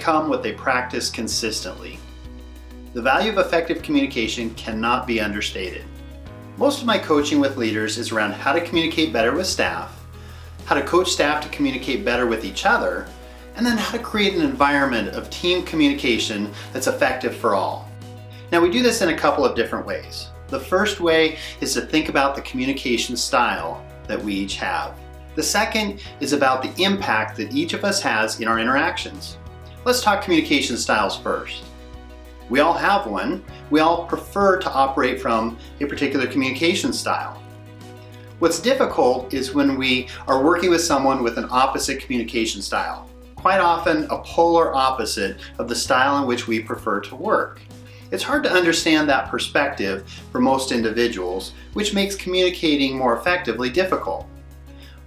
become what they practice consistently. The value of effective communication cannot be understated. Most of my coaching with leaders is around how to communicate better with staff, how to coach staff to communicate better with each other, and then how to create an environment of team communication that's effective for all. Now, we do this in a couple of different ways. The first way is to think about the communication style that we each have. The second is about the impact that each of us has in our interactions. Let's talk communication styles first. We all have one. We all prefer to operate from a particular communication style. What's difficult is when we are working with someone with an opposite communication style, quite often a polar opposite of the style in which we prefer to work. It's hard to understand that perspective for most individuals, which makes communicating more effectively difficult.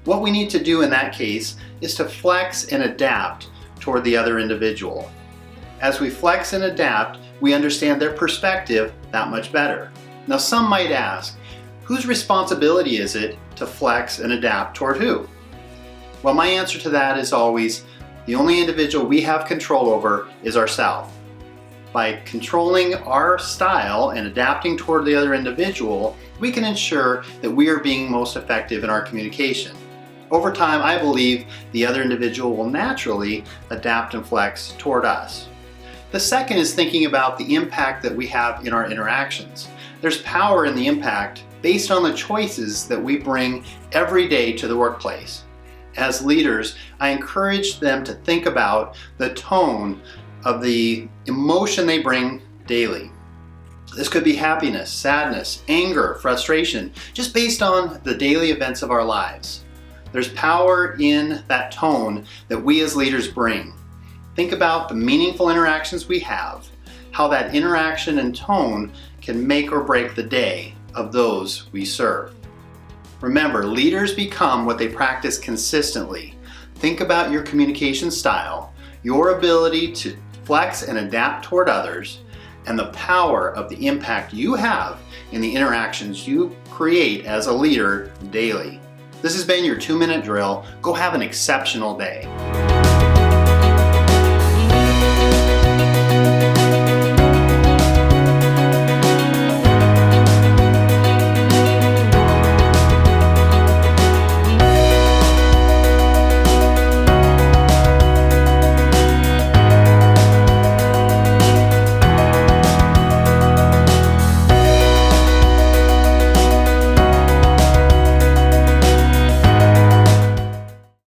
What we need to do in that case is to flex and adapt toward the other individual. As we flex and adapt, we understand their perspective that much better. Now, some might ask, whose responsibility is it to flex and adapt toward who? Well, my answer to that is always, the only individual we have control over is ourselves. By controlling our style and adapting toward the other individual, we can ensure that we are being most effective in our communication. Over time, I believe the other individual will naturally adapt and flex toward us. The second is thinking about the impact that we have in our interactions. There's power in the impact based on the choices that we bring every day to the workplace. As leaders, I encourage them to think about the tone of the emotion they bring daily. This could be happiness, sadness, anger, frustration, just based on the daily events of our lives. There's power in that tone that we as leaders bring. Think about the meaningful interactions we have, how that interaction and tone can make or break the day of those we serve. Remember, leaders become what they practice consistently. Think about your communication style, your ability to flex and adapt toward others, and the power of the impact you have in the interactions you create as a leader daily. This has been your 2-minute drill. Go have an exceptional day.